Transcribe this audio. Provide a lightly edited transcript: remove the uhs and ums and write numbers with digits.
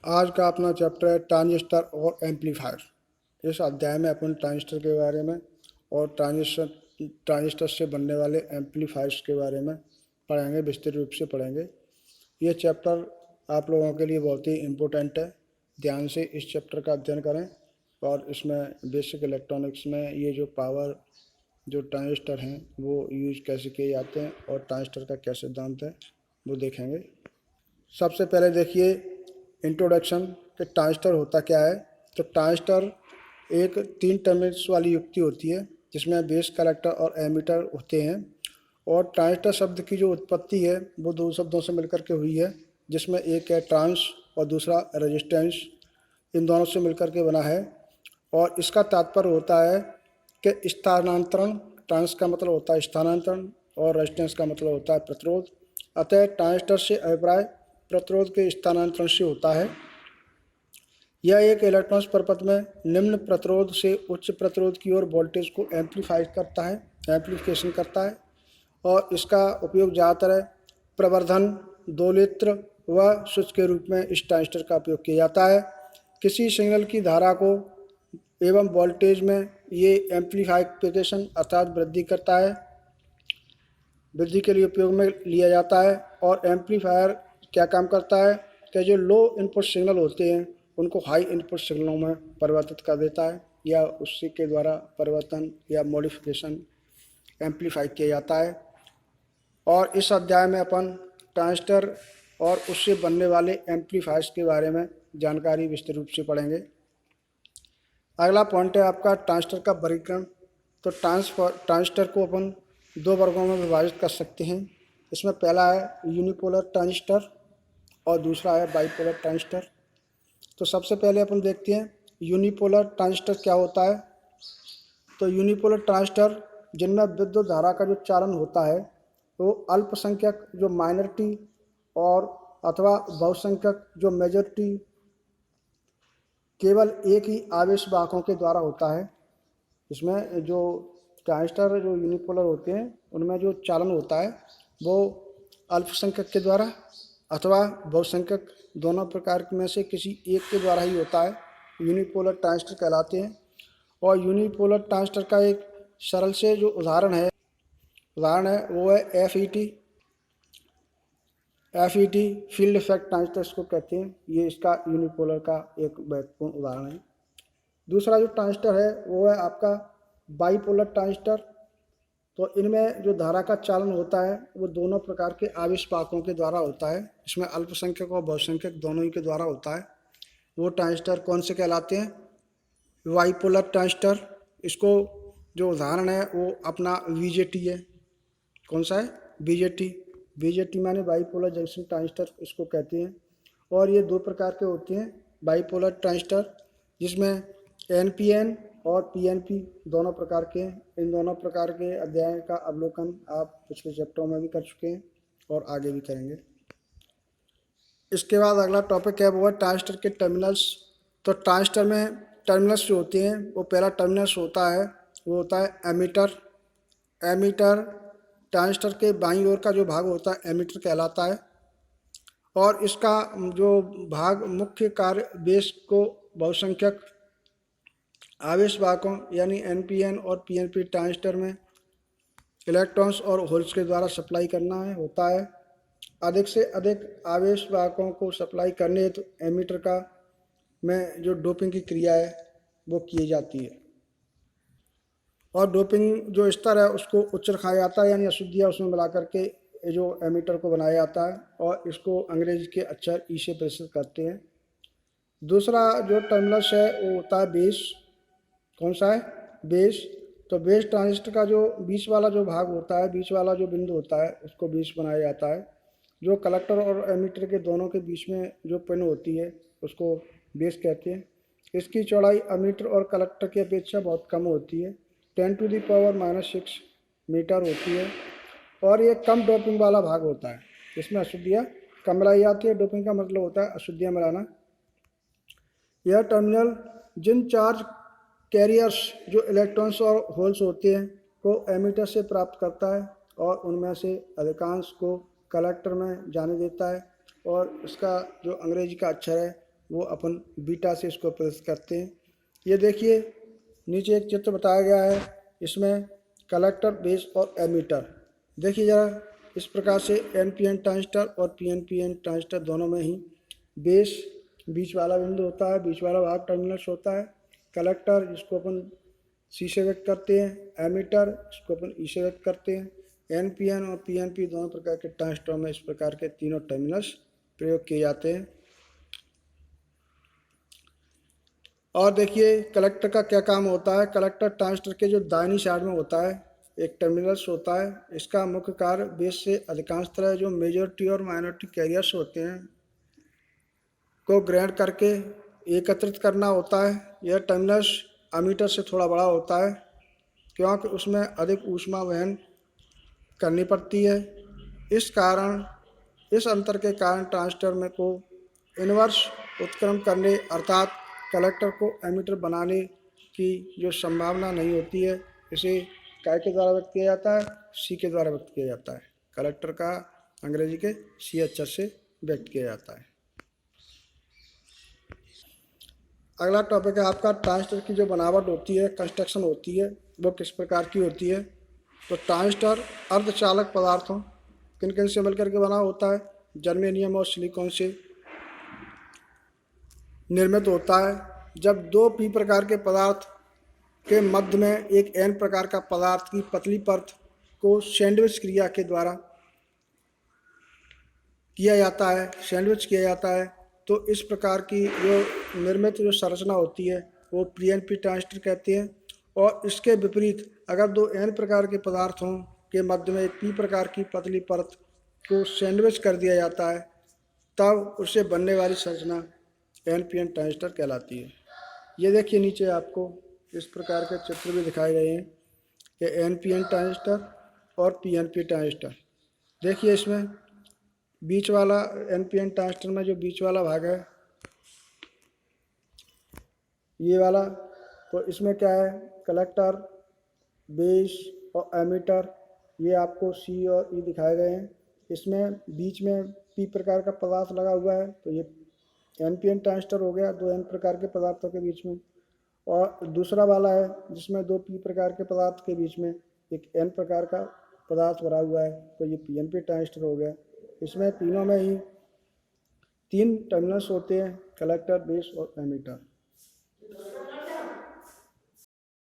आज का अपना चैप्टर है ट्रांजिस्टर और एम्पलीफायर। इस अध्याय में अपन ट्रांजिस्टर के बारे में और ट्रांजिस्टर से बनने वाले एम्पलीफायर्स के बारे में पढ़ेंगे, विस्तृत रूप से पढ़ेंगे। ये चैप्टर आप लोगों के लिए बहुत ही इम्पोर्टेंट है। ध्यान से इस चैप्टर का अध्ययन करें और इसमें बेसिक इलेक्ट्रॉनिक्स में ये जो पावर जो ट्रांजिस्टर हैं वो यूज कैसे किए जाते हैं और ट्रांजिस्टर का क्या सिद्धांत है वो देखेंगे। सबसे पहले देखिए इंट्रोडक्शन कि ट्रांजिस्टर होता क्या है। तो ट्रांजिस्टर एक 3 टर्मिनल्स वाली युक्ति होती है जिसमें बेस, कलेक्टर और एमीटर होते हैं। और ट्रांजिस्टर शब्द की जो उत्पत्ति है वो 2 शब्दों से मिलकर के हुई है, जिसमें एक है ट्रांस और दूसरा रेजिस्टेंस। इन दोनों से मिलकर के बना है और इसका तात्पर्य होता है कि स्थानांतरण। ट्रांस का मतलब होता है स्थानांतरण और रेजिस्टेंस का मतलब होता है प्रतिरोध। अतः ट्रांजिस्टर से अभिप्राय प्रतिरोध के स्थानांतरण से होता है। यह एक इलेक्ट्रॉनिक्स प्रपथ में निम्न प्रतिरोध से उच्च प्रतिरोध की ओर वोल्टेज को एम्पलीफिकेशन करता है और इसका उपयोग ज़्यादातर प्रवर्धन, दोलित्र व स्विच के रूप में इस ट्रांजिस्टर का उपयोग किया जाता है। किसी सिग्नल की धारा को एवं वोल्टेज में ये एम्पलीफिकेशन अर्थात वृद्धि करता है, वृद्धि के लिए उपयोग में लिया जाता है। और एम्पलीफायर क्या काम करता है कि जो लो इनपुट सिग्नल होते हैं उनको हाई इनपुट सिग्नलों में परिवर्तित कर देता है या उसी के द्वारा परिवर्तन या मॉडिफिकेशन एम्पलीफाई किया जाता है। और इस अध्याय में अपन ट्रांजिस्टर और उससे बनने वाले एम्पलीफायर्स के बारे में जानकारी विस्तृत रूप से पढ़ेंगे। अगला पॉइंट है आपका ट्रांजिस्टर का वर्गीकरण। तो ट्रांजिस्टर को अपन 2 वर्गों में विभाजित कर सकते हैं। इसमें पहला है यूनिपोलर ट्रांजिस्टर और दूसरा है बाइपोलर ट्रांजिस्टर। तो सबसे पहले अपन देखते हैं यूनिपोलर ट्रांजिस्टर क्या होता है। तो यूनिपोलर ट्रांजिस्टर जिनमें विद्युत धारा का जो चालन होता है वो अल्पसंख्यक जो माइनॉरिटी और अथवा बहुसंख्यक जो मेजॉरिटी केवल एक ही आवेश वाहकों के द्वारा होता है। इसमें जो ट्रांजिस्टर जो यूनिपोलर होते हैं उनमें जो चालन होता है वो अल्पसंख्यक के द्वारा अथवा बहुसंख्यक दोनों प्रकार में से किसी एक के द्वारा ही होता है। यूनिपोलर ट्रांजिस्टर कहलाते हैं। और यूनिपोलर ट्रांजिस्टर का एक सरल से जो उदाहरण है वो है F E T field effect transistor इसको कहते हैं। ये इसका यूनिपोलर का एक महत्वपूर्ण उदाहरण है। दूसरा जो ट्रांजिस्टर है वो है आपका बाईपोलर ट्रांजिस्टर। तो इनमें जो धारा का चालन होता है वो दोनों प्रकार के आवेश वाहकों के द्वारा होता है। इसमें अल्पसंख्यक और बहुसंख्यक दोनों ही के द्वारा होता है। वो ट्रांजिस्टर कौन से कहलाते हैं? Bipolar transistor. इसको जो उदाहरण है वो अपना बीजेटी है। कौन सा है? बीजेटी माने बाईपोलर जंक्शन ट्रांजिस्टर इसको कहते हैं। और ये 2 प्रकार के होते हैं बाईपोलर ट्रांजिस्टर, जिसमें एनपीएन और पीएनपी दोनों प्रकार के हैं। इन दोनों प्रकार के अध्याय का अवलोकन आप पिछले चैप्टरों में भी कर चुके हैं और आगे भी करेंगे। इसके बाद अगला टॉपिक है वो है ट्रांजिस्टर के टर्मिनल्स। तो ट्रांजिस्टर में टर्मिनल्स जो होते हैं वो पहला टर्मिनल्स होता है वो होता है एमीटर। ट्रांजिस्टर के बाईं ओर का जो भाग होता है एमीटर कहलाता है। और इसका जो भाग मुख्य कार्य बेस को बहुसंख्यक आवेश वाहकों यानी एनपीएन और पीएनपी ट्रांजिस्टर में इलेक्ट्रॉन्स और होल्स के द्वारा सप्लाई करना है होता है। अधिक से अधिक आवेश वाहकों को सप्लाई करने हेतु एमीटर का में जो डोपिंग की क्रिया है वो की जाती है। और डोपिंग जो स्तर है उसको उच्च रखा जाता है, यानी अशुद्धियाँ उसमें मिला करके जो एमीटर को बनाया जाता है और इसको अंग्रेजी के अक्षर ई से प्रस्तुत करते हैं। दूसरा जो टर्मिनल्स है वो होता है बेस। कौन सा है? बेस। तो बेस ट्रांजिस्टर का जो बीच वाला जो भाग होता है, बीच वाला जो बिंदु होता है उसको बेस बनाया जाता है। जो कलेक्टर और एमीटर के दोनों के बीच में जो पिन होती है उसको बेस कहते हैं। इसकी चौड़ाई एमीटर और कलेक्टर की अपेक्षा बहुत कम होती है, 10⁻⁻⁶ मीटर होती है। और ये कम डोपिंग वाला भाग होता है, इसमें अशुद्धियाँ कम मिलाई जाती है। डोपिंग का मतलब होता है अशुद्धियाँ मिलाना। यह टर्मिनल जिन चार्ज कैरियर्स जो इलेक्ट्रॉन्स और होल्स होते हैं को एमीटर से प्राप्त करता है और उनमें से अधिकांश को कलेक्टर में जाने देता है। और इसका जो अंग्रेजी का अक्षर है वो अपन बीटा से इसको प्रदर्शित करते हैं। ये देखिए नीचे एक चित्र बताया गया है, इसमें कलेक्टर, बेस और एमीटर। देखिए ज़रा, इस प्रकार से एनपीएन ट्रांजिस्टर और पीएनपीएन ट्रांजिस्टर दोनों में ही बेस बीच वाला बिंदु होता है, बीच वाला भाग टर्मिनल्स होता है। कलेक्टर जिसको अपन सी से व्यक्त करते हैं, एमीटर इसको अपन ई से व्यक्त करते हैं। एनपीएन और पीएनपी दोनों प्रकार के ट्रांजिस्टर में इस प्रकार के तीनों टर्मिनल्स प्रयोग किए जाते हैं। और देखिए कलेक्टर का क्या काम होता है। कलेक्टर ट्रांजिस्टर के जो दाहिनी साइड में होता है एक टर्मिनल्स होता है। इसका मुख्य कार्य बेस से अधिकांशतः जो मेजॉरिटी और माइनॉरिटी कैरियर्स होते हैं को ग्रहण करके एकत्रित करना होता है। यह टर्मिनल्स एमीटर से थोड़ा बड़ा होता है क्योंकि उसमें अधिक ऊष्मा वहन करनी पड़ती है। इस अंतर के कारण ट्रांजिस्टर में को इन्वर्स उत्क्रमण करने अर्थात कलेक्टर को एमीटर बनाने की जो संभावना नहीं होती है, इसे काय के द्वारा व्यक्त किया जाता है, सी के द्वारा व्यक्त किया जाता है। कलेक्टर का अंग्रेजी के सी अक्षर से व्यक्त किया जाता है। अगला टॉपिक है आपका ट्रांजिस्टर की जो बनावट होती है, कंस्ट्रक्शन होती है, वो किस प्रकार की होती है। तो ट्रांजिस्टर अर्धचालक पदार्थों किन किन से मिलकर के बना होता है। जर्मेनियम और सिलिकॉन से निर्मित होता है। जब दो पी प्रकार के पदार्थ के मध्य में एक एन प्रकार का पदार्थ की पतली परत को सैंडविच क्रिया के द्वारा किया जाता है, सैंडविच किया जाता है, तो इस प्रकार की जो निर्मित जो संरचना होती है वो पीएनपी ट्रांजिस्टर कहते हैं। और इसके विपरीत अगर दो एन प्रकार के पदार्थों के मध्य में एक पी प्रकार की पतली परत को सैंडविच कर दिया जाता है, तब उससे बनने वाली संरचना एनपीएन ट्रांजिस्टर कहलाती है। ये देखिए नीचे आपको इस प्रकार के चित्र भी दिखाए गए हैं कि एनपीएन ट्रांजिस्टर और पीएनपी ट्रांजिस्टर। देखिए इसमें बीच वाला एनपीएन ट्रांजिस्टर में जो बीच वाला भाग है ये वाला, तो इसमें क्या है, कलेक्टर, बेस और एमीटर, ये आपको सी और ई दिखाए गए हैं। इसमें बीच में पी प्रकार का पदार्थ लगा हुआ है, तो ये एनपीएन ट्रांजिस्टर हो गया, दो एन प्रकार के पदार्थों के बीच में। और दूसरा वाला है जिसमें दो पी प्रकार के पदार्थ के बीच में एक एन प्रकार का पदार्थ भरा हुआ है, तो ये पीएनपी ट्रांजिस्टर हो गया। इसमें तीनों में ही तीन टर्मिनल्स होते हैं, कलेक्टर, बेस और एमीटर।